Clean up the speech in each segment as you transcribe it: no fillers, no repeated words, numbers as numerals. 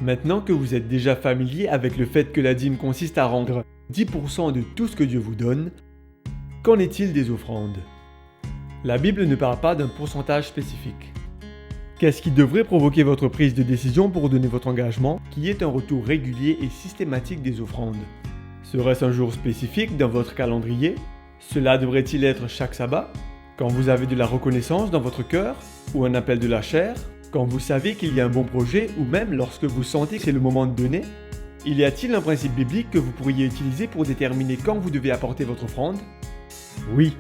Maintenant que vous êtes déjà familier avec le fait que la dîme consiste à rendre 10% de tout ce que Dieu vous donne, qu'en est-il des offrandes? La Bible ne parle pas d'un pourcentage spécifique. Qu'est-ce qui devrait provoquer votre prise de décision pour donner votre engagement, qui est un retour régulier et systématique des offrandes? Serait-ce un jour spécifique dans votre calendrier? Cela devrait-il être chaque sabbat? Quand vous avez de la reconnaissance dans votre cœur? Ou un appel de la chair? Quand vous savez qu'il y a un bon projet ou même lorsque vous sentez que c'est le moment de donner? Y a-t-il un principe biblique que vous pourriez utiliser pour déterminer quand vous devez apporter votre offrande? Oui.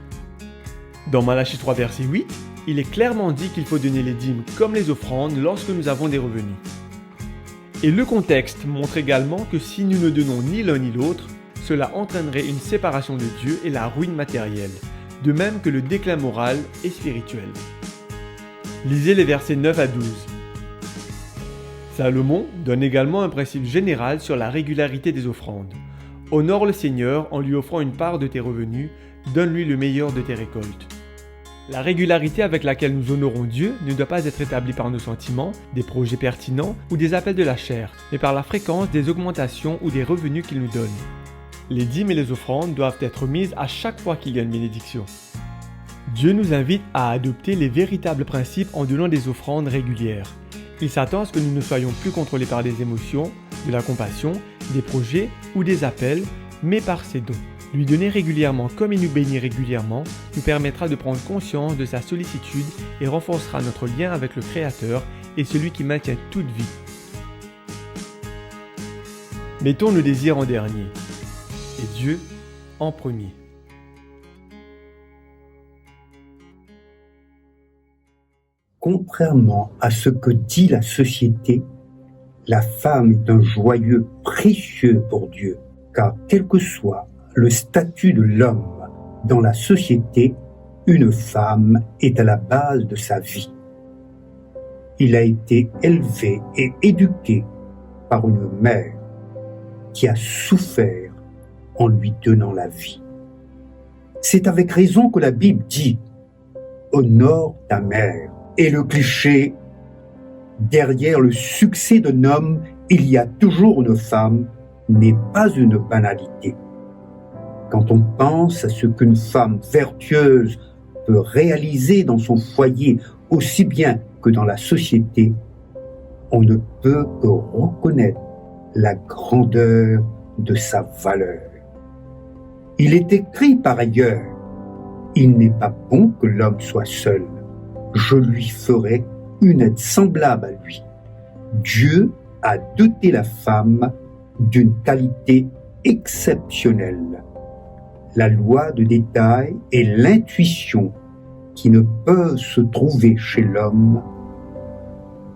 Dans Malachie 3 verset 8, il est clairement dit qu'il faut donner les dîmes comme les offrandes lorsque nous avons des revenus. Et le contexte montre également que si nous ne donnons ni l'un ni l'autre, cela entraînerait une séparation de Dieu et la ruine matérielle, de même que le déclin moral et spirituel. Lisez les versets 9 à 12. Salomon donne également un principe général sur la régularité des offrandes. Honore le Seigneur en lui offrant une part de tes revenus, donne-lui le meilleur de tes récoltes. La régularité avec laquelle nous honorons Dieu ne doit pas être établie par nos sentiments, des projets pertinents ou des appels de la chair, mais par la fréquence des augmentations ou des revenus qu'il nous donne. Les dîmes et les offrandes doivent être mises à chaque fois qu'il y a une bénédiction. Dieu nous invite à adopter les véritables principes en donnant des offrandes régulières. Il s'attend à ce que nous ne soyons plus contrôlés par des émotions, de la compassion, des projets ou des appels, mais par ses dons. Lui donner régulièrement comme il nous bénit régulièrement nous permettra de prendre conscience de sa sollicitude et renforcera notre lien avec le Créateur et celui qui maintient toute vie. Mettons nos désirs en dernier et Dieu en premier. Contrairement à ce que dit la société, la femme est un joyau précieux pour Dieu, car quel que soit le statut de l'homme dans la société, une femme est à la base de sa vie. Il a été élevé et éduqué par une mère qui a souffert en lui donnant la vie. C'est avec raison que la Bible dit « Honore ta mère ». Et le cliché, derrière le succès d'un homme, il y a toujours une femme, n'est pas une banalité. Quand on pense à ce qu'une femme vertueuse peut réaliser dans son foyer aussi bien que dans la société, on ne peut que reconnaître la grandeur de sa valeur. Il est écrit par ailleurs, « Il n'est pas bon que l'homme soit seul. Je lui ferai une aide semblable à lui. » Dieu a doté la femme d'une qualité exceptionnelle. La loi de détail et l'intuition qui ne peuvent se trouver chez l'homme.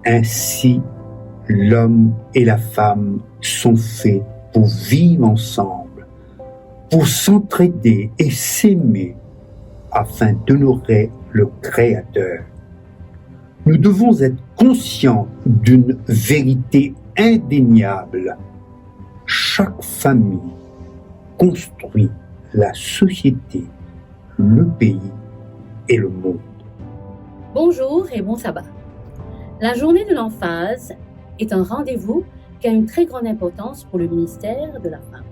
Ainsi, l'homme et la femme sont faits pour vivre ensemble, pour s'entraider et s'aimer afin d'honorer le Créateur. Nous devons être conscients d'une vérité indéniable. Chaque famille construit la société, le pays et le monde. Bonjour et bon sabbat. La journée de l'emphase est un rendez-vous qui a une très grande importance pour le ministère de la femme.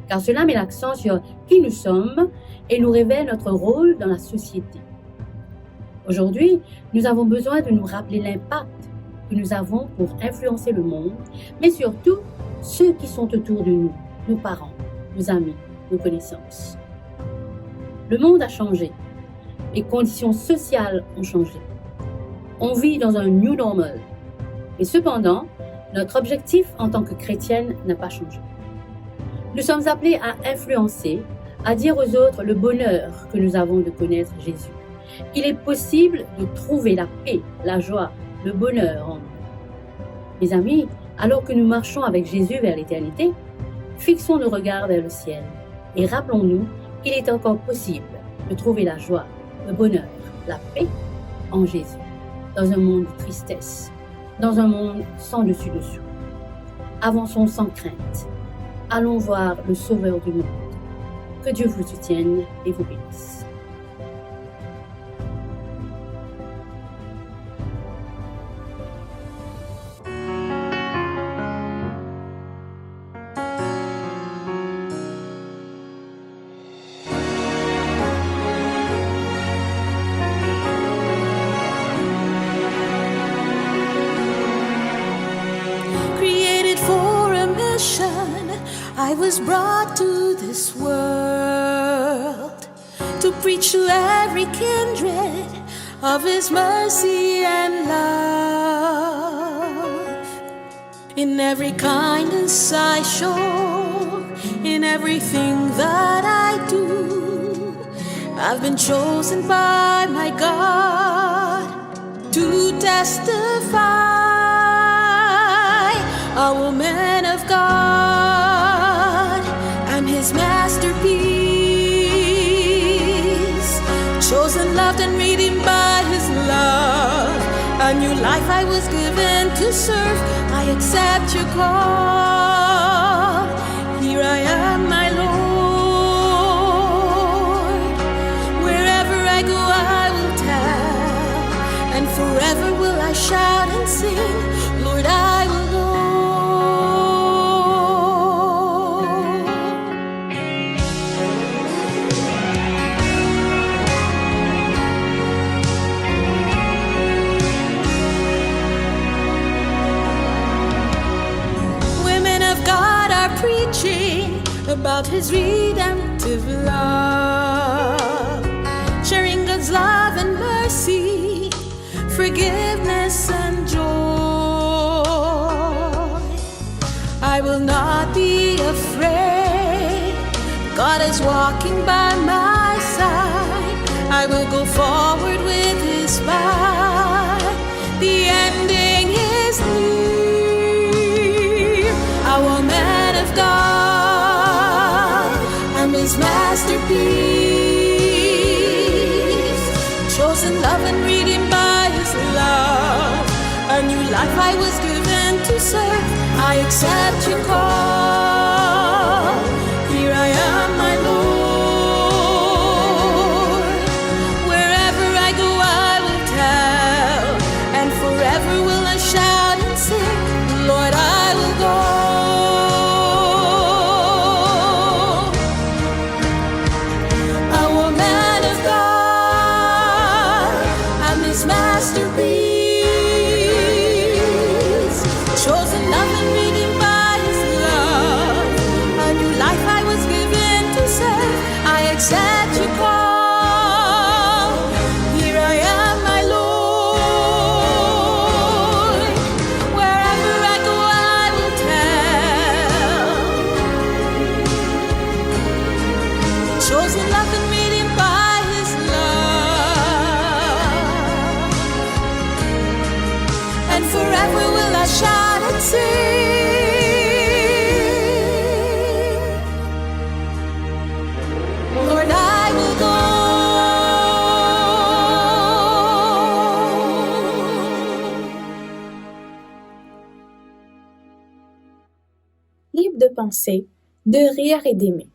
Car cela met l'accent sur qui nous sommes et nous révèle notre rôle dans la société. Aujourd'hui, nous avons besoin de nous rappeler l'impact que nous avons pour influencer le monde, mais surtout ceux qui sont autour de nous, nos parents, nos amis, nos connaissances. Le monde a changé, les conditions sociales ont changé. On vit dans un new normal, et cependant, notre objectif en tant que chrétienne n'a pas changé. Nous sommes appelés à influencer, à dire aux autres le bonheur que nous avons de connaître Jésus. Il est possible de trouver la paix, la joie, le bonheur en nous. Mes amis, alors que nous marchons avec Jésus vers l'éternité, fixons nos regards vers le ciel et rappelons-nous qu'il est encore possible de trouver la joie, le bonheur, la paix en Jésus, dans un monde de tristesse, dans un monde sans dessus-dessous. Avançons sans crainte. Allons voir le Sauveur du monde. Que Dieu vous soutienne et vous bénisse. I was brought to this world to preach to every kindred of His mercy and love. In every kindness I show, in everything that I do, I've been chosen by my God to testify. A woman of God, I'm His masterpiece, chosen, loved, and redeemed by His love. A new life I was given to serve. I accept your call. Here I am, my Lord. Wherever I go, I will tell, and forever will I shout and sing. Lord, I will go. About His redemptive love, sharing God's love and mercy, forgiveness and joy. I will not be afraid. God is walking by my side. I will go forward with His power. The ending is near. Our man of God, His masterpiece, chosen, loved, and redeemed by His love. A new life I was given to serve. I accept your call. Here I am, my Lord. Wherever I go, I will tell, and forever will I shout and sing. Lord, I will go. Accept your call. Here I am, my Lord. Wherever I go, I will tell. Chosen, loved, and redeemed by His love. And forever will I shout and sing. Libre de penser, de rire et d'aimer.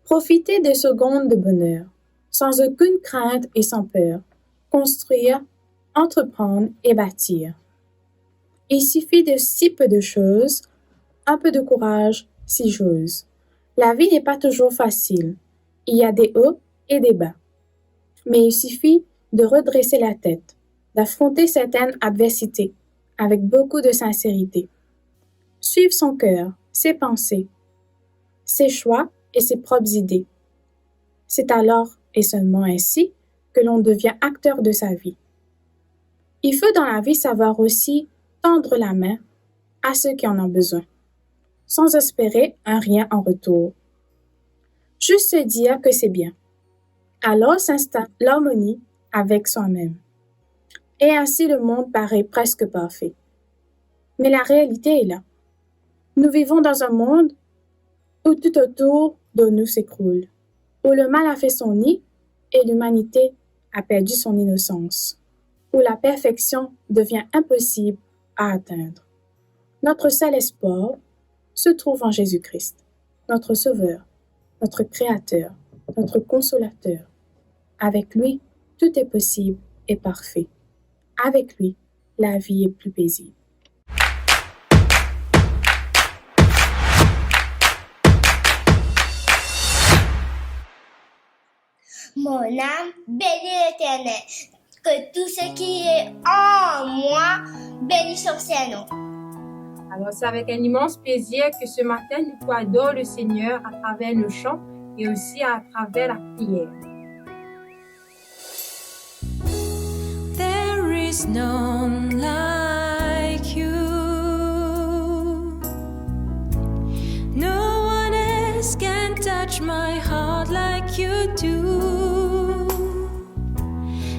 Profiter des secondes de bonheur, sans aucune crainte et sans peur. Construire, entreprendre et bâtir. Il suffit de si peu de choses, un peu de courage, si j'ose. La vie n'est pas toujours facile. Il y a des hauts et des bas. Mais il suffit de redresser la tête, d'affronter certaines adversités avec beaucoup de sincérité. Suivre son cœur, ses pensées, ses choix et ses propres idées. C'est alors et seulement ainsi que l'on devient acteur de sa vie. Il faut dans la vie savoir aussi tendre la main à ceux qui en ont besoin, sans espérer un rien en retour. Juste se dire que c'est bien. Alors s'installe l'harmonie avec soi-même. Et ainsi le monde paraît presque parfait. Mais la réalité est là. Nous vivons dans un monde où tout autour de nous s'écroule, où le mal a fait son nid et l'humanité a perdu son innocence, où la perfection devient impossible à atteindre. Notre seul espoir se trouve en Jésus-Christ, notre Sauveur, notre Créateur, notre Consolateur. Avec lui, tout est possible et parfait. Avec lui, la vie est plus paisible. Mon âme bénit l'Éternel, que tout ce qui est en moi bénisse son Saint-Nom. Alors, c'est avec un immense plaisir que ce matin, nous adorons le Seigneur à travers le chant et aussi à travers la prière. There is none like you. No one else can touch my heart like you do.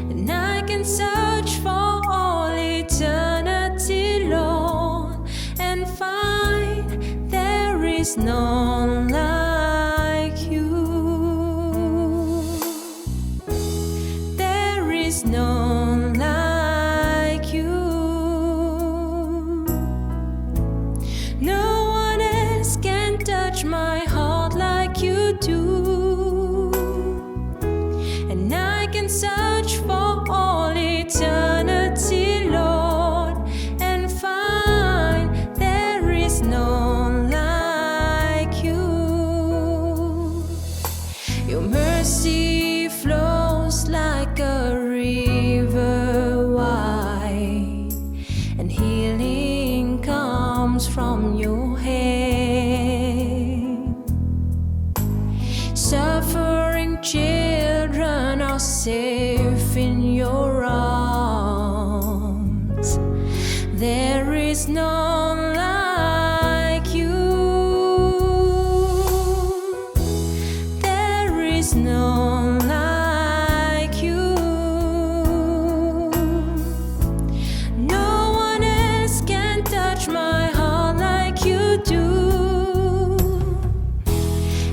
And I can search for all eternity, Lord, and find there is none like you. There is none like you. No one else can touch my heart like you do. And I can search for all eternity, Lord, and find there is none like you. Your mercy flows like a river wide, and healing comes from your hand. Suffering children are safe in your arms. There is none like you. There is none like you. No one else can touch my heart like you do.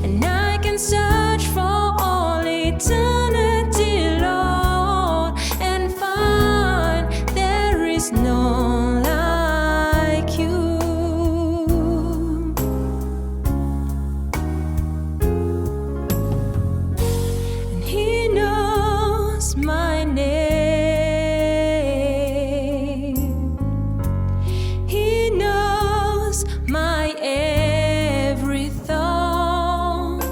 And I can search for all eternity, Lord, and find there is none like you. And He knows my name. He knows my every thought.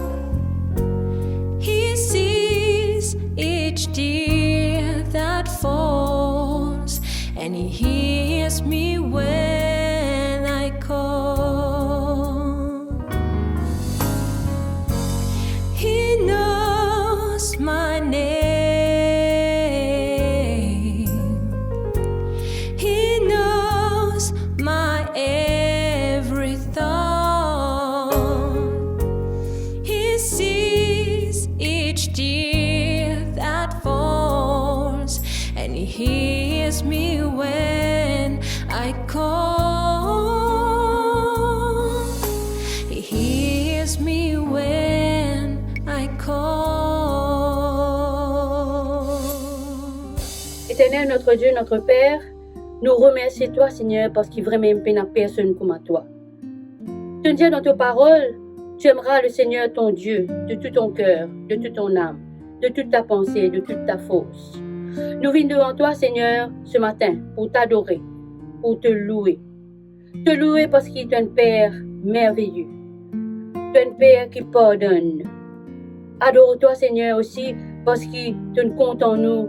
He sees each tear that falls, and He hears me when I call. He knows my name. He knows my every thought. He sees each tear that falls, and He hears me when I call. He hears me when I call. Éternel, notre Dieu, notre Père, nous remercions toi, Seigneur, parce qu'il vraiment n'a personne comme toi. Tu dis dans ta parole, tu aimeras le Seigneur ton Dieu de tout ton cœur, de toute ton âme, de toute ta pensée, de toute ta force. Nous venons devant toi, Seigneur, ce matin pour t'adorer, pour te louer. Te louer parce qu'il est un Père merveilleux. Tu es un Père qui pardonne. Adore-toi, Seigneur, aussi parce qu'il te compte en nous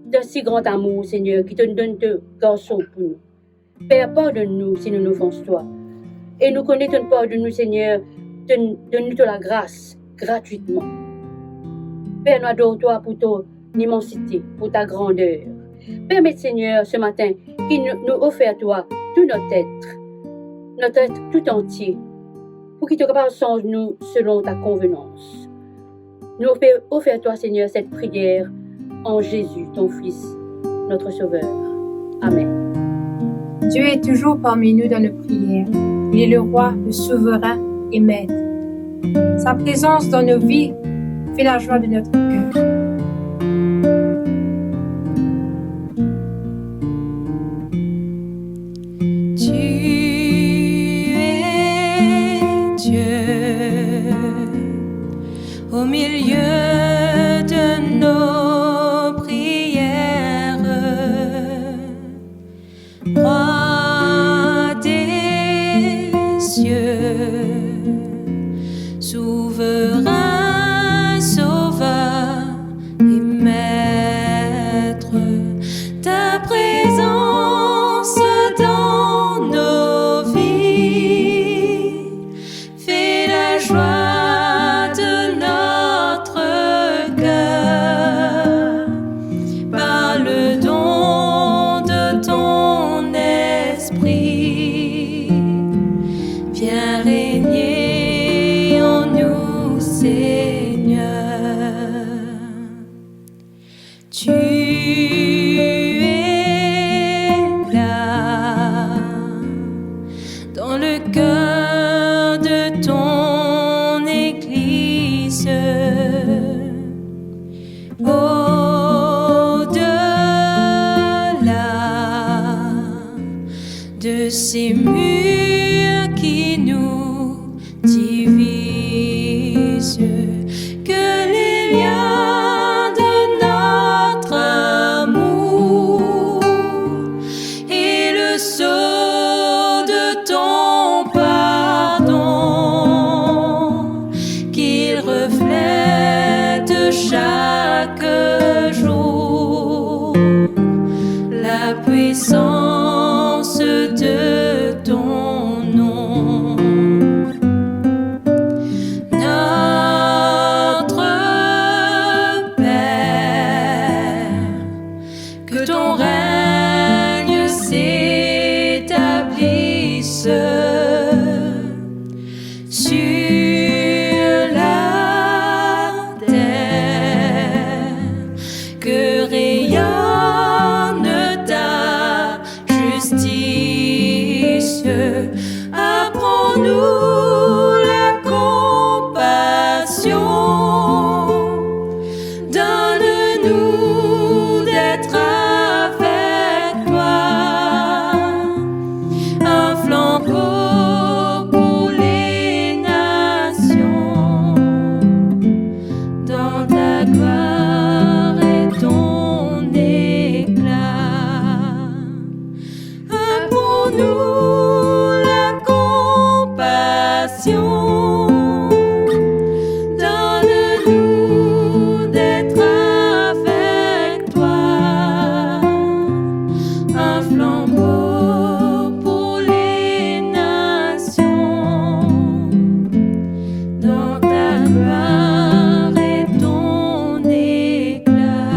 d'un si grand amour, Seigneur, qui te donne ton garçon pour nous. Père, pardonne-nous si nous nous offensons toi. Et nous connaissons ton pardon, Seigneur, donne-nous de la grâce gratuitement. Père, nous adore-toi pour ton immensité, pour ta grandeur. Permets, Seigneur, ce matin, qu'il nous offre à toi tout notre être tout entier, pour qu'il te capable change nous selon ta convenance. Nous offrons à toi, Seigneur, cette prière en Jésus, ton Fils, notre Sauveur. Amen. Dieu est toujours parmi nous dans nos prières. Il est le roi, le souverain et maître. Sa présence dans nos vies fait la joie de notre cœur. Tu es Dieu au milieu de nos prières, roi des cieux, souverain, sauveur et maître, ta présence dans nos choix de notre cœur, par le don de ton esprit, viens régner en nous, Seigneur. Tu es là dans le cœur de ton Église, au-delà de ces murs qui nous divisent, que les liens de notre amour et le sceau de ton pardon, qu'ils reflètent chaque jour la puissance de ton nom. Notre Père, que ton règne s'établisse sur la terre, que rayonne ta justice. Apprends-nous la compassion, donne-nous d'être avec toi, un flambeau pour les nations, dans ta gloire et ton éclat. Apprends-nous la compassion, donne-nous d'être avec toi, un flambeau pour les nations, dans ta gloire et ton éclat,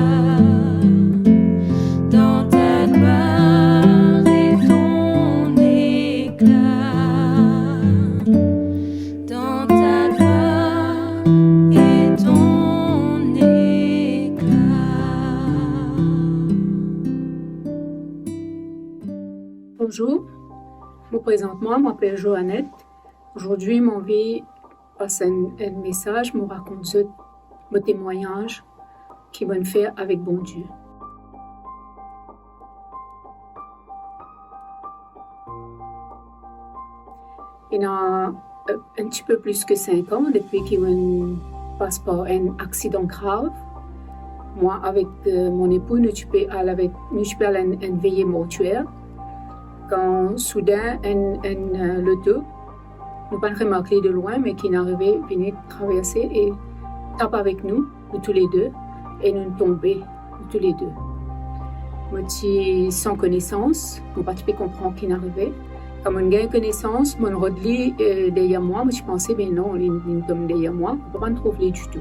dans ta gloire et ton éclat, dans ta gloire et ton éclat. Bonjour, je me présente, moi, je m'appelle Joannette. Aujourd'hui, mon vie passe un message, me raconte mon témoignage qui va me faire avec bon Dieu. Il y a un petit peu plus que 5 ans depuis qu'il passe par un accident grave. Moi, avec mon époux, nous sommes allés à une veillée mortuaire. Quand soudain, l'auto, nous pas remarqué de loin, mais qui est arrivé, venait traverser et tape avec nous tous les deux, et nous tombés, tous les deux. Moi, sans connaissance, je n'ai pas pu comprendre qui est arrivé. Quand on gagne connaissance, mon rodli derrière moi, je pensais, mais non, il tombe derrière moi, je ne peux pas me trouver du tout.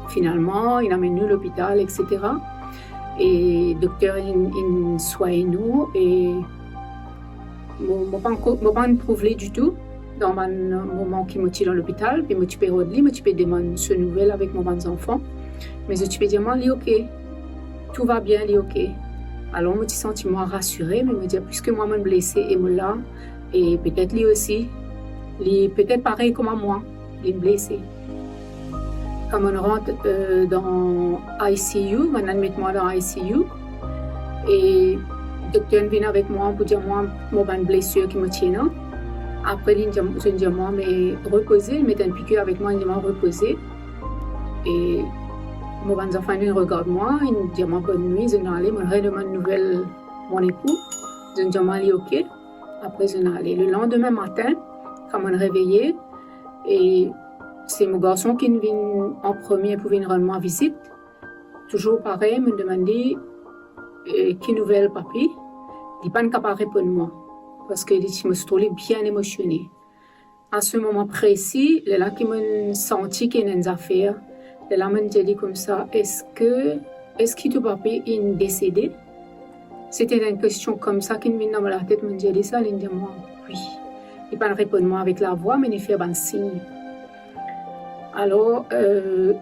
Finalement, il a mené nous à l'hôpital, etc. Et le docteur, il soigne nous, et je ne peux pas me trouver du tout dans le moment qui me tire dans l'hôpital. Puis je peux rodli, je peux demander ce nouvelle avec mes enfants. Mais je peux dire, moi, il est OK. Tout va bien, il est OK. Alors, je me sens rassurée, mais je me dis, puisque moi, je suis blessée et moi là, et peut-être lui aussi, il est peut-être pareil comme moi, il est blessé. Quand on rentre dans ICU, on admet moi dans ICU, et le docteur vient avec moi pour dire, moi, j'ai une blessure qui me tient. Après, il me dit, moi, mais reposer, il met une piqûre avec moi, il me dit, reposer. Et mes enfants regardent moi, ils me disent bonne nuit, je vais aller, je redemande une nouvelle mon époux, je me dis il est OK. Après, je vais aller. Le lendemain matin, quand je me réveillée, et c'est mon garçon qui vient en premier pour venir rendre visite. Toujours pareil, il me demande qui nouvelle papi. Il n'est pas capable de répondre moi, parce que je me suis trouvée bien émotionnée. à ce moment précis, c'est là qu'il m'a senti qu'il y a une affaire. C'est là qu'il m'a dit comme ça, est-ce que ton papa est décédé? C'était une question comme ça qui me vient dans la tête, me dit ça, il me dit moi, oui. Il ne répond pas avec la voix, mais il fait un signe. Alors,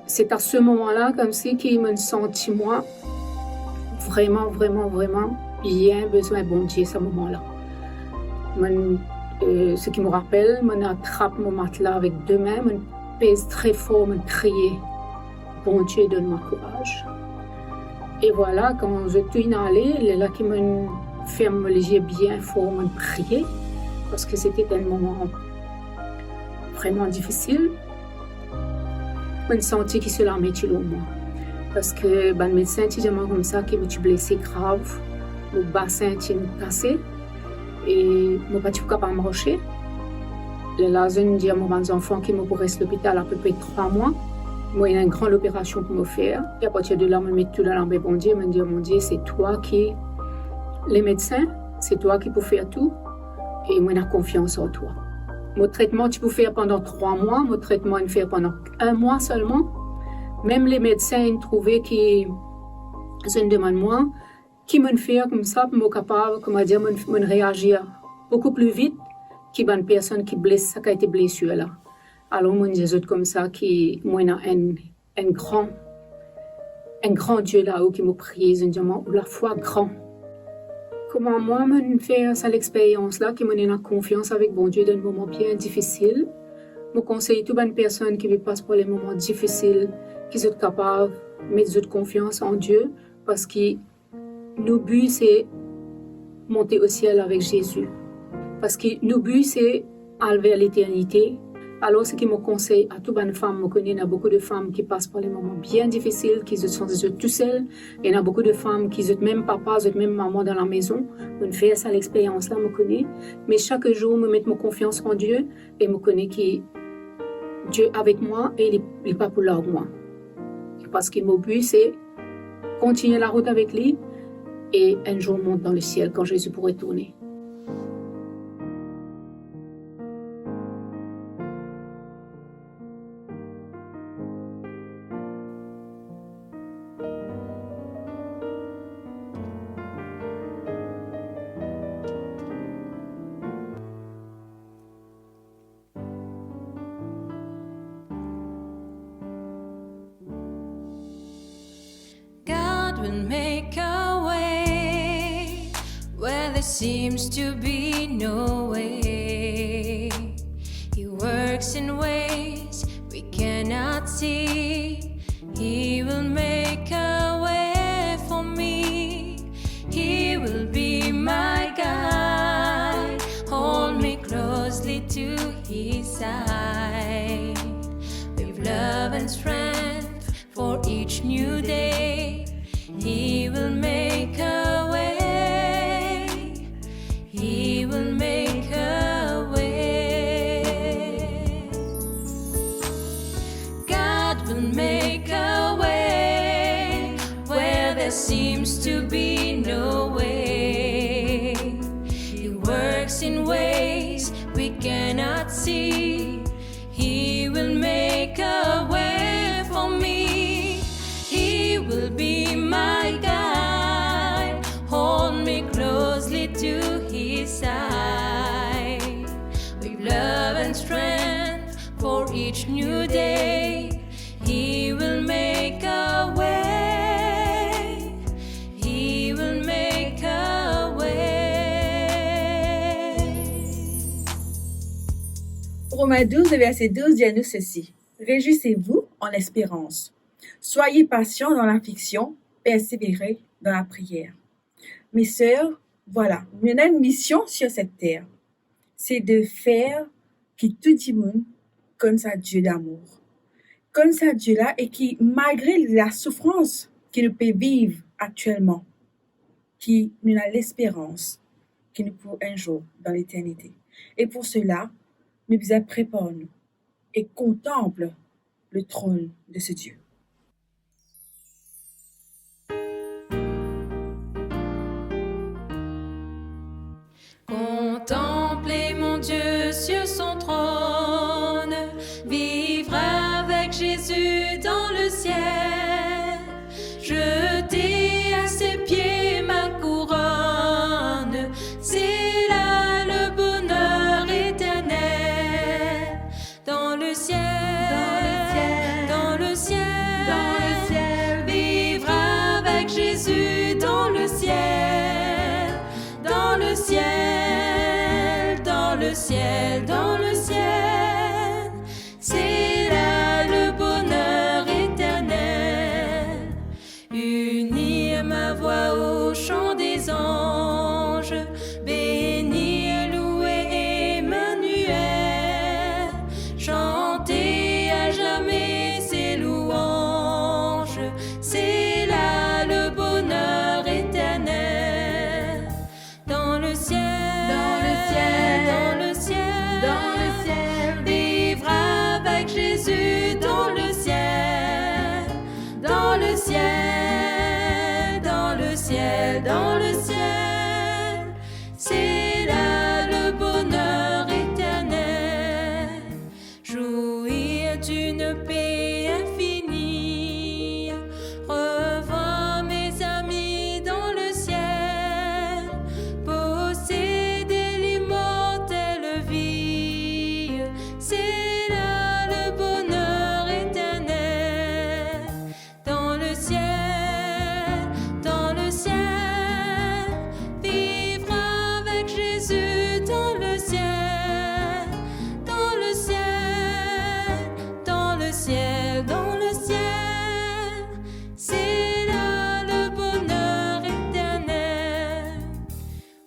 c'est à ce moment-là, comme si qu'il m'a senti, moi, vraiment, vraiment, vraiment bien besoin de bon Dieu à ce moment-là. Ce qui me rappelle, je attrape mon matelas avec deux mains, je pèse très fort, je crie, bon Dieu, donne-moi courage. Et voilà, quand je suis allée, c'est là qu'il m'a fait me léger bien fort, me prier, parce que c'était un moment vraiment difficile. Je sentais qu'il se la mettait au moi. Parce que le médecin dit comme ça que je suis blessé grave, mon bassin est cassé et je ne suis pas capable de marcher. Là, je dis à mes enfants qu'ils me rester à l'hôpital à peu près 3 mois. Moi, il y a une grande opération pour me faire. Et à partir de là, je me mets tout dans l'armée, bon Dieu, je me dis, mon Dieu, c'est toi qui, les médecins, c'est toi qui peux faire tout. Et moi, j'ai confiance en toi. Mon traitement, tu peux faire pendant 3 mois. Mon traitement, il fait pendant 1 mois seulement. Même les médecins, ils trouvaient qu'ils se demandent moi, qui me fait comme ça, pour me capable, comment dire, me réagir beaucoup plus vite qu'une personne qui blesse, ça qui a été blessure là. Alors, moi, je comme ça, qui, moi, il y a un grand Dieu là-haut qui me prie, je dis, la foi grand. Comment moi, je fais cette expérience-là, qui me donne confiance avec bon Dieu dans un moment bien difficile. Je conseille toutes les personnes qui passent par les moments difficiles, qui sont capables de mettre de confiance en Dieu, parce que nos buts, c'est monter au ciel avec Jésus. Parce que nos buts, c'est aller vers l'éternité. Alors, ce qui me conseille à toutes les femmes, je connais, il y a beaucoup de femmes qui passent par les moments bien difficiles, qui sont tout seules. Il y en a beaucoup de femmes qui sont même papa, même maman dans la maison. Je fais ça, l'expérience-là, je connais. Mais chaque jour, je mets ma confiance en Dieu et je connais que Dieu est avec moi et il n'est pas pour l'heure moi. Parce que mon but, c'est continuer la route avec lui et un jour monter dans le ciel quand Jésus pourrait tourner. Make a way where there seems to be no way. He works in ways we cannot see. He will make a way for me. He will be my guide. Hold me closely to his side. With love and strength for each new day. He will make a way. He will make a way. God will make a way where there seems to be no way. He works in ways we cannot see. He will make a way for me. He will be my guide, hold me closely to his side. With love and strength for each new day, he will make a way. He will make a way. Romains 12, verset 12 dit à nous ceci. Réjouissez-vous en espérance. Soyez patients dans l'affliction, persévérez dans la prière. Mes sœurs, voilà, nous avons une mission sur cette terre. C'est de faire que tout le monde connaisse Dieu d'amour. Connaisse Dieu là et qui, malgré la souffrance qu'il peut vivre actuellement, qui nous a l'espérance qu'il nous pour un jour dans l'éternité. Et pour cela, nous devons préparer et contempler le trône de ce Dieu. Contemplez mon Dieu sur son trône. avec Jésus dans le ciel, dans le ciel, dans le ciel, dans le ciel. C'est là le bonheur éternel. Unir ma voix au chant des anges, bénir, louer Emmanuel, chanter à jamais ses louanges. C'est là le bonheur éternel. Dans le ciel, dans le ciel, dans le ciel, dans le ciel, vivre avec Jésus dans le ciel, dans le ciel, dans le ciel, dans le ciel. C'est là le bonheur éternel. Jouir d'une paix infinie, revoir mes amis dans le ciel, posséder l'immortelle vie. C'est là le bonheur éternel. Dans le ciel, dans le ciel, vivre avec Jésus dans le ciel, dans le ciel, dans le ciel, dans le ciel. C'est là le bonheur éternel.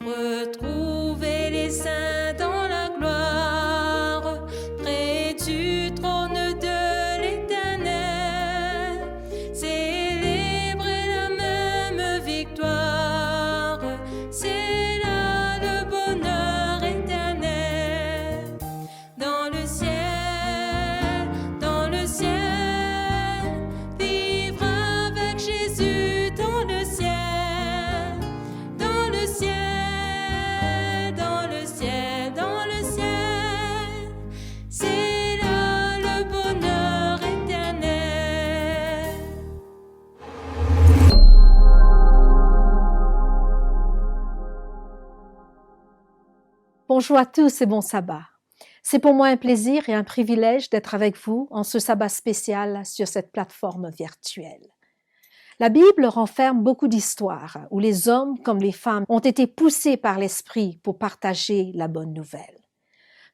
Retrouver les saints dans la gloire, près du trône de l'Éternel, célébrer la même victoire. C'est là le bonheur éternel. Dans le ciel, vivre avec Jésus dans le ciel, dans le ciel, dans le ciel, dans le ciel. C'est là le bonheur éternel. Bonjour à tous et bon sabbat. C'est pour moi un plaisir et un privilège d'être avec vous en ce sabbat spécial sur cette plateforme virtuelle. La Bible renferme beaucoup d'histoires où les hommes comme les femmes ont été poussés par l'Esprit pour partager la bonne nouvelle.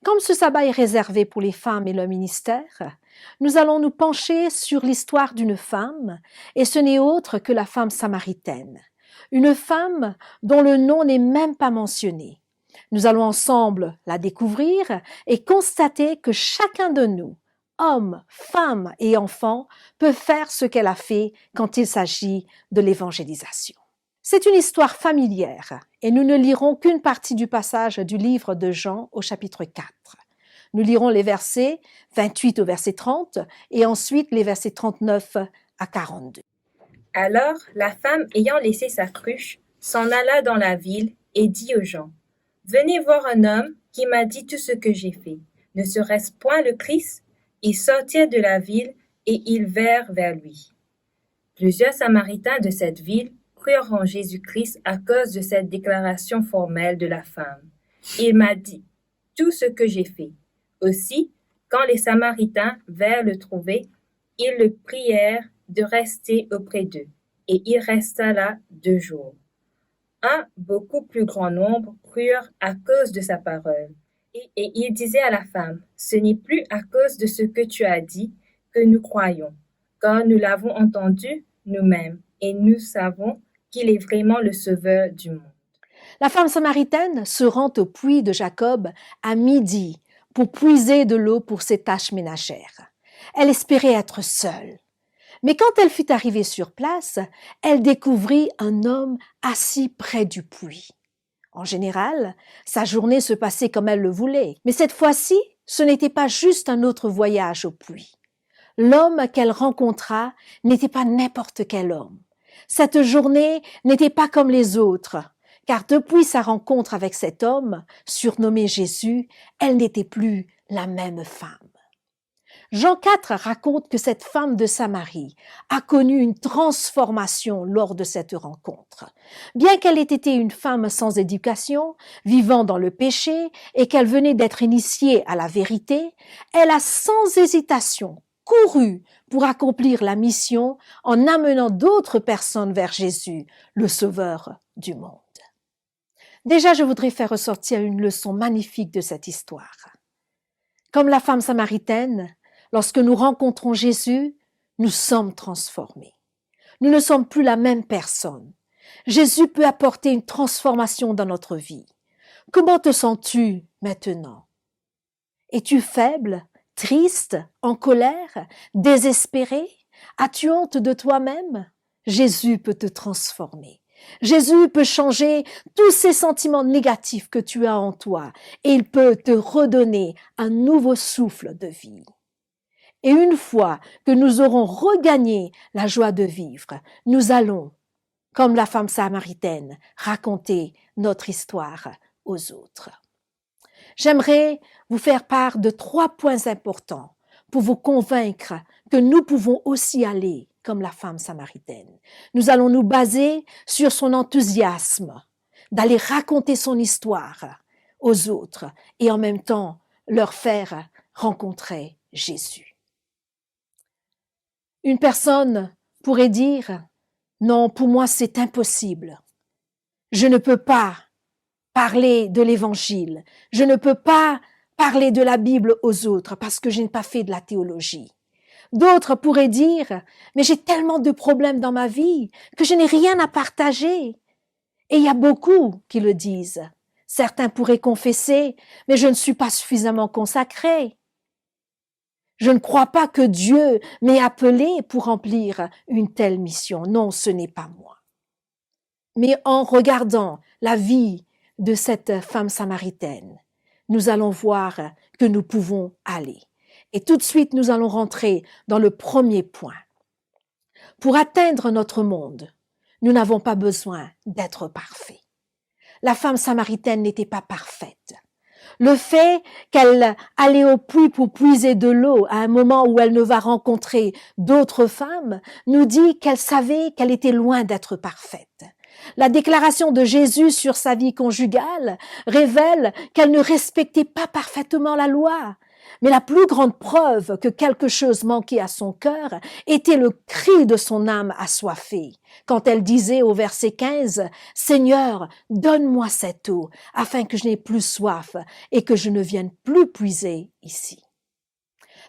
Comme ce sabbat est réservé pour les femmes et leur ministère, nous allons nous pencher sur l'histoire d'une femme, et ce n'est autre que la femme samaritaine, une femme dont le nom n'est même pas mentionné. Nous allons ensemble la découvrir et constater que chacun de nous, hommes, femmes et enfants, peut faire ce qu'elle a fait quand il s'agit de l'évangélisation. C'est une histoire familière et nous ne lirons qu'une partie du passage du livre de Jean au chapitre 4. Nous lirons les versets 28 au verset 30 et ensuite les versets 39 à 42. Alors la femme ayant laissé sa cruche s'en alla dans la ville et dit aux gens: Venez voir un homme qui m'a dit tout ce que j'ai fait. Ne serait-ce point le Christ? Ils sortirent de la ville et ils vinrent vers lui. Plusieurs Samaritains de cette ville crurent en Jésus-Christ à cause de cette déclaration formelle de la femme. Il m'a dit tout ce que j'ai fait. Aussi, quand les Samaritains vinrent le trouver, ils le prièrent de rester auprès d'eux, et il resta là 2 jours. Un beaucoup plus grand nombre crurent à cause de sa parole. Et il disait à la femme: Ce n'est plus à cause de ce que tu as dit que nous croyons, car nous l'avons entendu nous-mêmes, et nous savons qu'il est vraiment le Sauveur du monde. La femme samaritaine se rend au puits de Jacob à midi pour puiser de l'eau pour ses tâches ménagères. Elle espérait être seule. Mais quand elle fut arrivée sur place, elle découvrit un homme assis près du puits. En général, sa journée se passait comme elle le voulait, mais cette fois-ci, ce n'était pas juste un autre voyage au puits. L'homme qu'elle rencontra n'était pas n'importe quel homme. Cette journée n'était pas comme les autres, car depuis sa rencontre avec cet homme, surnommé Jésus, elle n'était plus la même femme. Jean 4 raconte que cette femme de Samarie a connu une transformation lors de cette rencontre. Bien qu'elle ait été une femme sans éducation, vivant dans le péché et qu'elle venait d'être initiée à la vérité, elle a sans hésitation couru pour accomplir la mission en amenant d'autres personnes vers Jésus, le Sauveur du monde. Déjà, je voudrais faire ressortir une leçon magnifique de cette histoire. Comme la femme samaritaine, lorsque nous rencontrons Jésus, nous sommes transformés. Nous ne sommes plus la même personne. Jésus peut apporter une transformation dans notre vie. Comment te sens-tu maintenant? Es-tu faible, triste, en colère, désespéré? As-tu honte de toi-même? Jésus peut te transformer. Jésus peut changer tous ces sentiments négatifs que tu as en toi et il peut te redonner un nouveau souffle de vie. Et une fois que nous aurons regagné la joie de vivre, nous allons, comme la femme samaritaine, raconter notre histoire aux autres. J'aimerais vous faire part de 3 points importants pour vous convaincre que nous pouvons aussi aller comme la femme samaritaine. Nous allons nous baser sur son enthousiasme, d'aller raconter son histoire aux autres et en même temps leur faire rencontrer Jésus. Une personne pourrait dire « Non, pour moi c'est impossible. Je ne peux pas parler de l'Évangile. Je ne peux pas parler de la Bible aux autres parce que je n'ai pas fait de la théologie. » D'autres pourraient dire « Mais j'ai tellement de problèmes dans ma vie que je n'ai rien à partager. » Et il y a beaucoup qui le disent. Certains pourraient confesser « Mais je ne suis pas suffisamment consacré. Je ne crois pas que Dieu m'ait appelé pour remplir une telle mission. Non, ce n'est pas moi. » Mais en regardant la vie de cette femme samaritaine, nous allons voir que nous pouvons aller. Et tout de suite, nous allons rentrer dans le premier point. Pour atteindre notre monde, nous n'avons pas besoin d'être parfaits. La femme samaritaine n'était pas parfaite. Le fait qu'elle allait au puits pour puiser de l'eau à un moment où elle ne va rencontrer d'autres femmes nous dit qu'elle savait qu'elle était loin d'être parfaite. La déclaration de Jésus sur sa vie conjugale révèle qu'elle ne respectait pas parfaitement la loi. Mais la plus grande preuve que quelque chose manquait à son cœur était le cri de son âme assoiffée, quand elle disait au verset 15 « Seigneur, donne-moi cette eau, afin que je n'ai plus soif et que je ne vienne plus puiser ici. »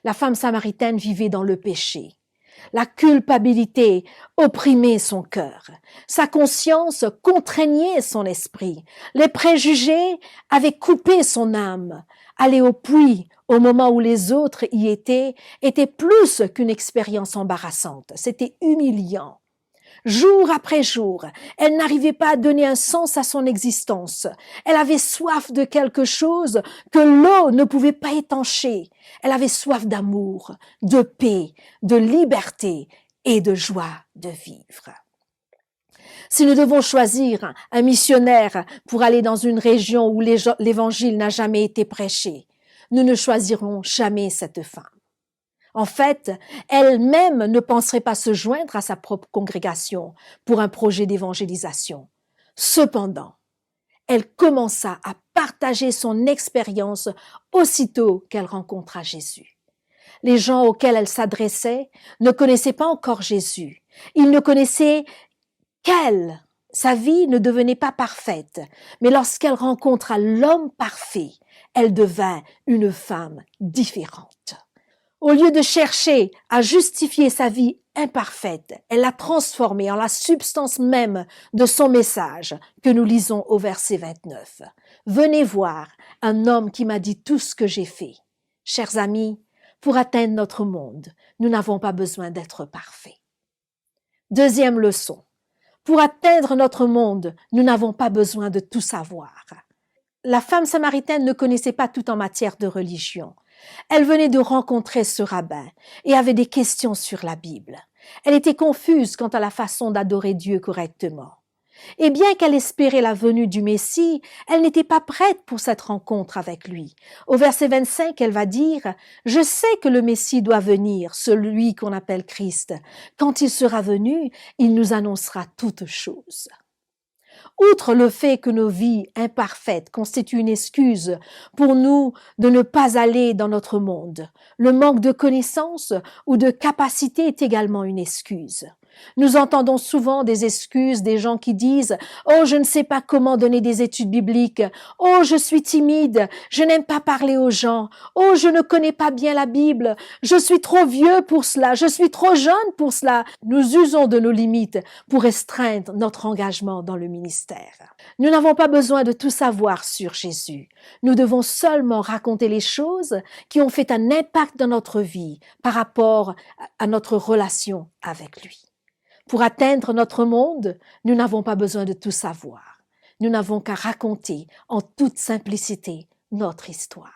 La femme samaritaine vivait dans le péché. La culpabilité opprimait son cœur. Sa conscience contraignait son esprit. Les préjugés avaient coupé son âme. Aller au puits au moment où les autres y étaient était plus qu'une expérience embarrassante. C'était humiliant. Jour après jour, elle n'arrivait pas à donner un sens à son existence. Elle avait soif de quelque chose que l'eau ne pouvait pas étancher. Elle avait soif d'amour, de paix, de liberté et de joie de vivre. Si nous devons choisir un missionnaire pour aller dans une région où l'évangile n'a jamais été prêché, nous ne choisirons jamais cette femme. En fait, elle-même ne penserait pas se joindre à sa propre congrégation pour un projet d'évangélisation. Cependant, elle commença à partager son expérience aussitôt qu'elle rencontra Jésus. Les gens auxquels elle s'adressait ne connaissaient pas encore Jésus. Ils ne connaissaient qu'elle. Sa vie ne devenait pas parfaite, mais lorsqu'elle rencontra l'homme parfait, elle devint une femme différente. Au lieu de chercher à justifier sa vie imparfaite, elle l'a transformée en la substance même de son message que nous lisons au verset 29. « Venez voir un homme qui m'a dit tout ce que j'ai fait. » Chers amis, pour atteindre notre monde, nous n'avons pas besoin d'être parfaits. Deuxième leçon. Pour atteindre notre monde, nous n'avons pas besoin de tout savoir. La femme samaritaine ne connaissait pas tout en matière de religion. Elle venait de rencontrer ce rabbin et avait des questions sur la Bible. Elle était confuse quant à la façon d'adorer Dieu correctement. Et bien qu'elle espérait la venue du Messie, elle n'était pas prête pour cette rencontre avec lui. Au verset 25, elle va dire « Je sais que le Messie doit venir, celui qu'on appelle Christ. Quand il sera venu, il nous annoncera toutes choses. » Outre le fait que nos vies imparfaites constituent une excuse pour nous de ne pas aller dans notre monde, le manque de connaissances ou de capacité est également une excuse. Nous entendons souvent des excuses des gens qui disent « Oh, je ne sais pas comment donner des études bibliques. Oh, je suis timide. Je n'aime pas parler aux gens. Oh, je ne connais pas bien la Bible. Je suis trop vieux pour cela. Je suis trop jeune pour cela. » Nous usons de nos limites pour restreindre notre engagement dans le ministère. Nous n'avons pas besoin de tout savoir sur Jésus. Nous devons seulement raconter les choses qui ont fait un impact dans notre vie par rapport à notre relation avec lui. Pour atteindre notre monde, nous n'avons pas besoin de tout savoir. Nous n'avons qu'à raconter en toute simplicité notre histoire.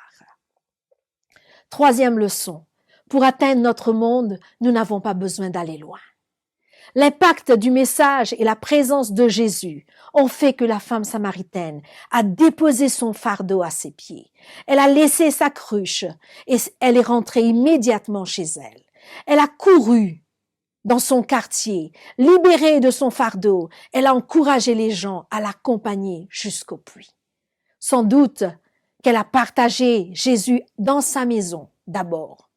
Troisième leçon. Pour atteindre notre monde, nous n'avons pas besoin d'aller loin. L'impact du message et la présence de Jésus ont fait que la femme samaritaine a déposé son fardeau à ses pieds. Elle a laissé sa cruche et elle est rentrée immédiatement chez elle. Elle a couru dans son quartier, libérée de son fardeau, elle a encouragé les gens à l'accompagner jusqu'au puits. Sans doute qu'elle a partagé Jésus dans sa maison d'abord,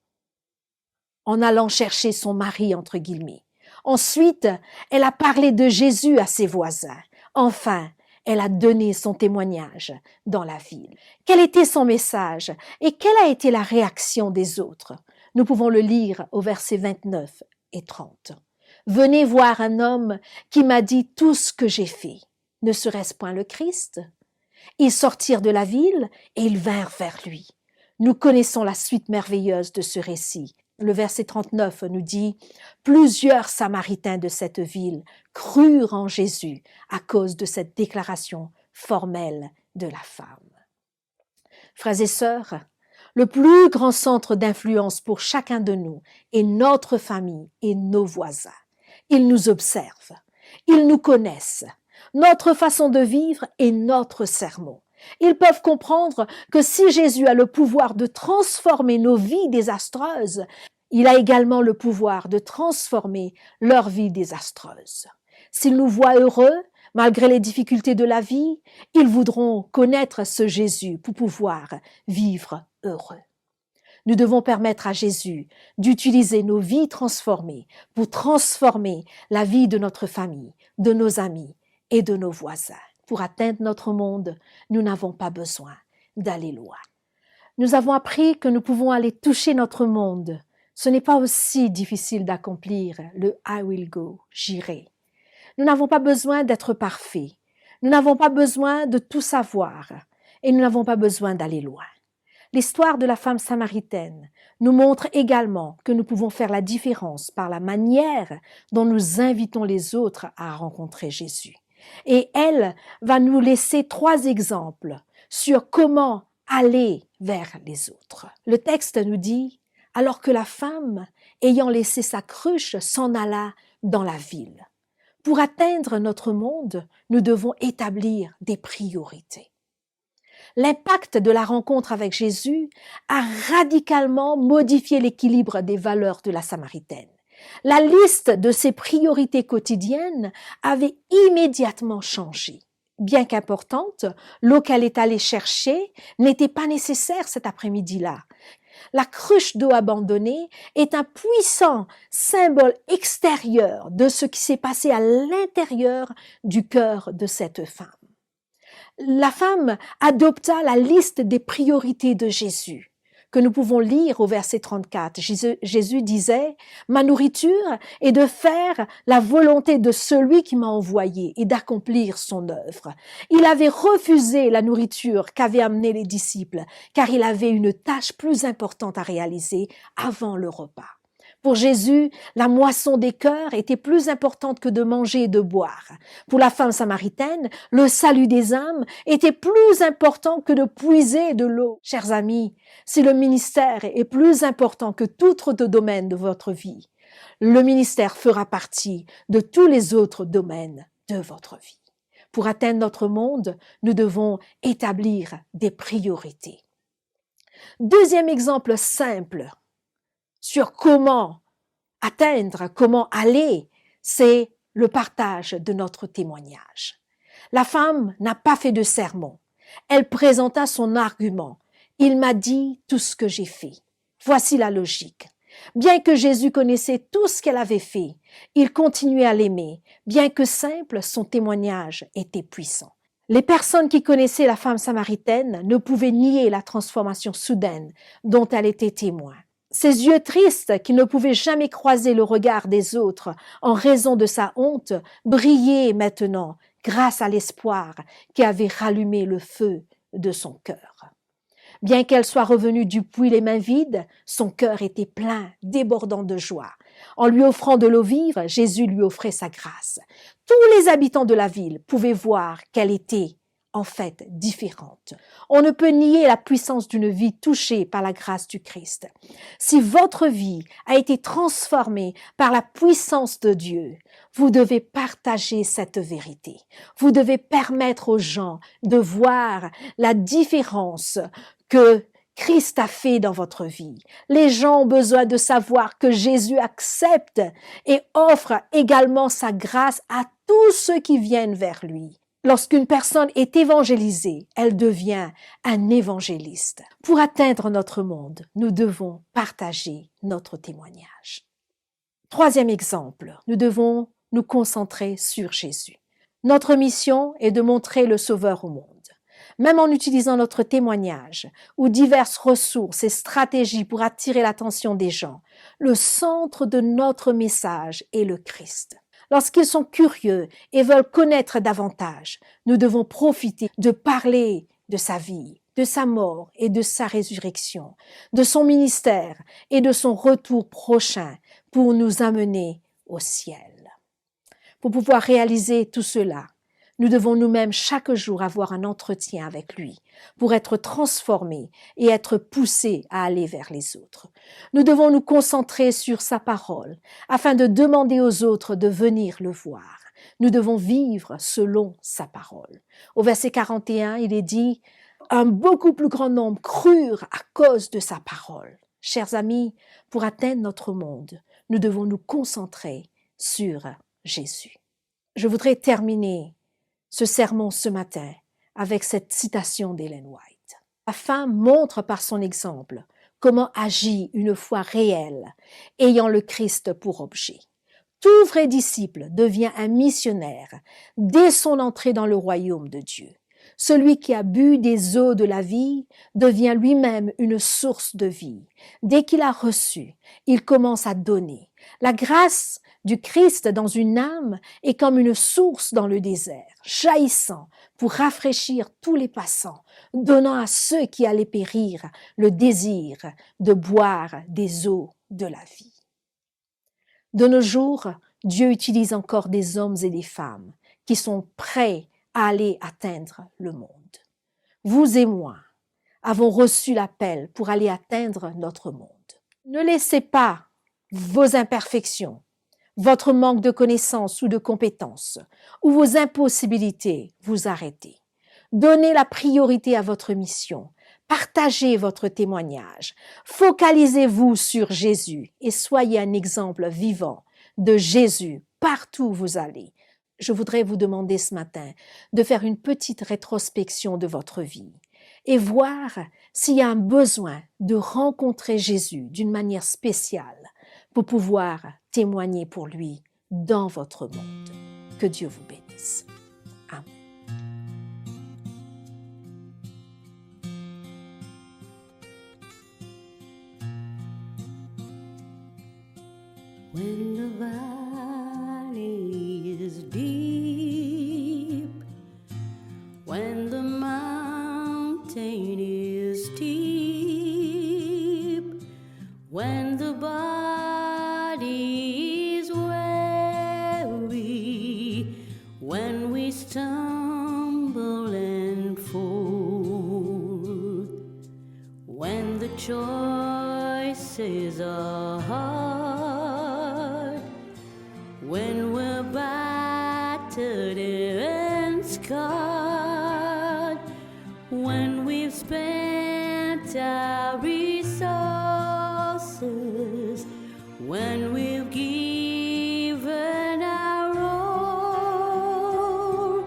en allant chercher son mari, entre guillemets. Ensuite, elle a parlé de Jésus à ses voisins. Enfin, elle a donné son témoignage dans la ville. Quel était son message et quelle a été la réaction des autres? Nous pouvons le lire au verset 29 et 30. « Venez voir un homme qui m'a dit tout ce que j'ai fait. Ne serait-ce point le Christ? » Ils sortirent de la ville et ils vinrent vers lui. Nous connaissons la suite merveilleuse de ce récit. Le verset 39 nous dit « Plusieurs Samaritains de cette ville crurent en Jésus à cause de cette déclaration formelle de la femme. » Frères et sœurs, le plus grand centre d'influence pour chacun de nous est notre famille et nos voisins. Ils nous observent, ils nous connaissent, notre façon de vivre est notre sermon. Ils peuvent comprendre que si Jésus a le pouvoir de transformer nos vies désastreuses, il a également le pouvoir de transformer leur vie désastreuse. S'ils nous voient heureux, malgré les difficultés de la vie, ils voudront connaître ce Jésus pour pouvoir vivre heureux. Nous devons permettre à Jésus d'utiliser nos vies transformées pour transformer la vie de notre famille, de nos amis et de nos voisins. Pour atteindre notre monde, nous n'avons pas besoin d'aller loin. Nous avons appris que nous pouvons aller toucher notre monde. Ce n'est pas aussi difficile d'accomplir le « I will go », j'irai. Nous n'avons pas besoin d'être parfaits. Nous n'avons pas besoin de tout savoir et nous n'avons pas besoin d'aller loin. L'histoire de la femme samaritaine nous montre également que nous pouvons faire la différence par la manière dont nous invitons les autres à rencontrer Jésus. Et elle va nous laisser 3 exemples sur comment aller vers les autres. Le texte nous dit « Alors que la femme, ayant laissé sa cruche, s'en alla dans la ville. » Pour atteindre notre monde, nous devons établir des priorités. L'impact de la rencontre avec Jésus a radicalement modifié l'équilibre des valeurs de la Samaritaine. La liste de ses priorités quotidiennes avait immédiatement changé. Bien qu'importante, l'eau qu'elle est allée chercher n'était pas nécessaire cet après-midi-là. La cruche d'eau abandonnée est un puissant symbole extérieur de ce qui s'est passé à l'intérieur du cœur de cette femme. La femme adopta la liste des priorités de Jésus, que nous pouvons lire au verset 34. Jésus disait « Ma nourriture est de faire la volonté de celui qui m'a envoyé et d'accomplir son œuvre. » Il avait refusé la nourriture qu'avaient amenée les disciples, car il avait une tâche plus importante à réaliser avant le repas. Pour Jésus, la moisson des cœurs était plus importante que de manger et de boire. Pour la femme samaritaine, le salut des âmes était plus important que de puiser de l'eau. Chers amis, si le ministère est plus important que tout autre domaine de votre vie, le ministère fera partie de tous les autres domaines de votre vie. Pour atteindre notre monde, nous devons établir des priorités. Deuxième exemple simple sur comment atteindre, comment aller, c'est le partage de notre témoignage. La femme n'a pas fait de sermon. Elle présenta son argument. Il m'a dit tout ce que j'ai fait. Voici la logique. Bien que Jésus connaissait tout ce qu'elle avait fait, il continuait à l'aimer. Bien que simple, son témoignage était puissant. Les personnes qui connaissaient la femme samaritaine ne pouvaient nier la transformation soudaine dont elle était témoin. Ses yeux tristes, qui ne pouvaient jamais croiser le regard des autres en raison de sa honte, brillaient maintenant grâce à l'espoir qui avait rallumé le feu de son cœur. Bien qu'elle soit revenue du puits les mains vides, son cœur était plein, débordant de joie. En lui offrant de l'eau vive, Jésus lui offrait sa grâce. Tous les habitants de la ville pouvaient voir qu'elle était en fait différente. On ne peut nier la puissance d'une vie touchée par la grâce du Christ. Si votre vie a été transformée par la puissance de Dieu, vous devez partager cette vérité. Vous devez permettre aux gens de voir la différence que Christ a fait dans votre vie. Les gens ont besoin de savoir que Jésus accepte et offre également sa grâce à tous ceux qui viennent vers lui. Lorsqu'une personne est évangélisée, elle devient un évangéliste. Pour atteindre notre monde, nous devons partager notre témoignage. Troisième exemple, nous devons nous concentrer sur Jésus. Notre mission est de montrer le Sauveur au monde. Même en utilisant notre témoignage ou diverses ressources et stratégies pour attirer l'attention des gens, le centre de notre message est le Christ. Lorsqu'ils sont curieux et veulent connaître davantage, nous devons profiter de parler de sa vie, de sa mort et de sa résurrection, de son ministère et de son retour prochain pour nous amener au ciel. Pour pouvoir réaliser tout cela, nous devons nous-mêmes chaque jour avoir un entretien avec lui pour être transformés et être poussés à aller vers les autres. Nous devons nous concentrer sur sa parole afin de demander aux autres de venir le voir. Nous devons vivre selon sa parole. Au verset 41, il est dit « Un beaucoup plus grand nombre crurent à cause de sa parole ». Chers amis, pour atteindre notre monde, nous devons nous concentrer sur Jésus. Je voudrais terminer ce sermon ce matin avec cette citation d'Ellen White. La femme montre par son exemple comment agit une foi réelle ayant le Christ pour objet. Tout vrai disciple devient un missionnaire dès son entrée dans le royaume de Dieu. Celui qui a bu des eaux de la vie devient lui-même une source de vie. Dès qu'il a reçu, il commence à donner. La grâce du Christ dans une âme est comme une source dans le désert, jaillissant pour rafraîchir tous les passants, donnant à ceux qui allaient périr le désir de boire des eaux de la vie. De nos jours, Dieu utilise encore des hommes et des femmes qui sont prêts à aller atteindre le monde. Vous et moi avons reçu l'appel pour aller atteindre notre monde. Ne laissez pas vos imperfections, votre manque de connaissances ou de compétences, ou vos impossibilités vous arrêter. Donnez la priorité à votre mission. Partagez votre témoignage. Focalisez-vous sur Jésus et soyez un exemple vivant de Jésus partout où vous allez. Je voudrais vous demander ce matin de faire une petite rétrospection de votre vie et voir s'il y a un besoin de rencontrer Jésus d'une manière spéciale pour pouvoir témoigner pour lui dans votre monde. Que Dieu vous bénisse. Amen. When the valley is deep, when the mountain is steep, when the body is weary, when we stumble and fall, when the choices are hard, when we're battered and scarred, when we've spent our resources, when we've given our all,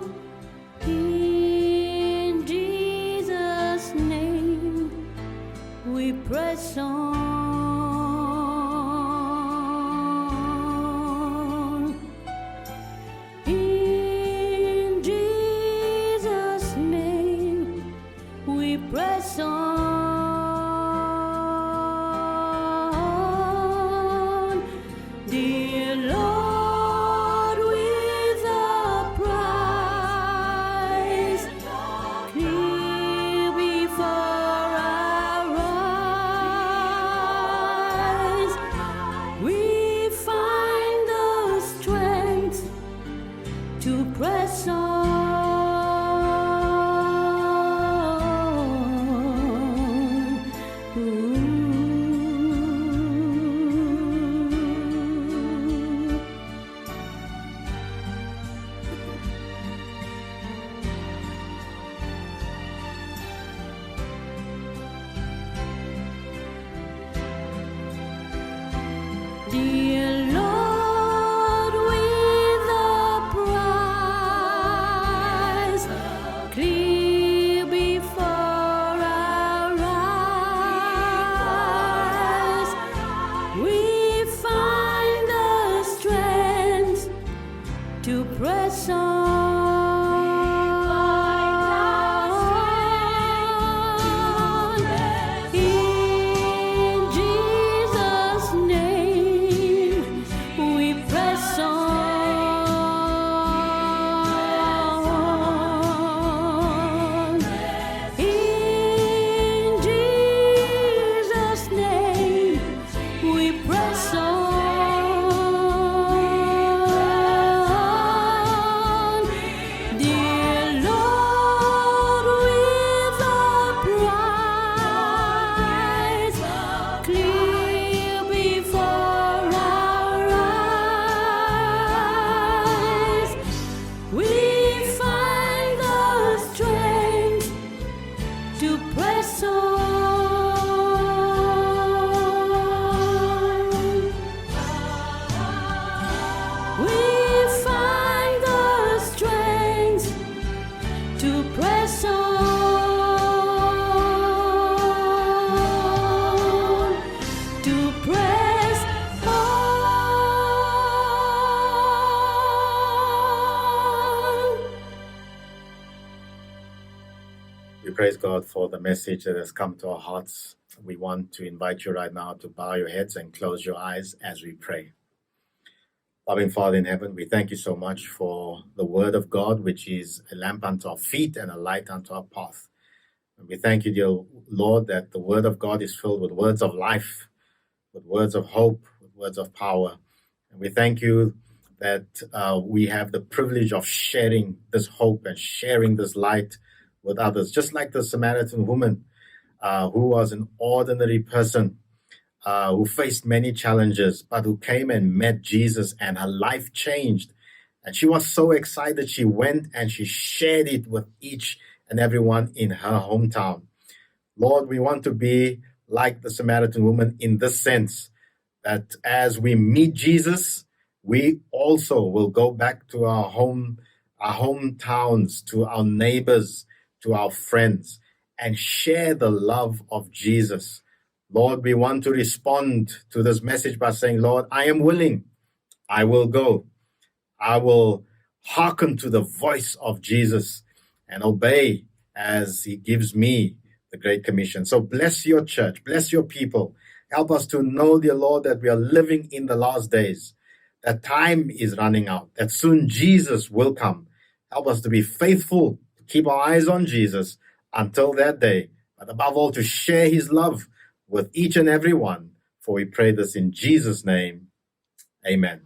praise God for the message that has come to our hearts. We want to invite you right now to bow your heads and close your eyes as we pray. Loving Father in heaven, we thank you so much for the word of God, which is a lamp unto our feet and a light unto our path. And we thank you, dear Lord, that the word of God is filled with words of life, with words of hope, with words of power. And we thank you that we have the privilege of sharing this hope and sharing this light with others, just like the Samaritan woman who was an ordinary person who faced many challenges, but who came and met Jesus and her life changed. And she was so excited, she went and she shared it with each and everyone in her hometown. Lord, we want to be like the Samaritan woman in this sense, that as we meet Jesus, we also will go back to our hometowns, to our neighbors, to our friends, and share the love of Jesus. Lord, we want to respond to this message by saying, Lord, I am willing. I will go. I will hearken to the voice of Jesus and obey as he gives me the Great Commission. So bless your church. Bless your people. Help us to know, dear Lord, that we are living in the last days, that time is running out, that soon Jesus will come. Help us to be faithful, to keep our eyes on Jesus until that day, but above all, to share his love with each and every one. For we pray this in Jesus' name. Amen.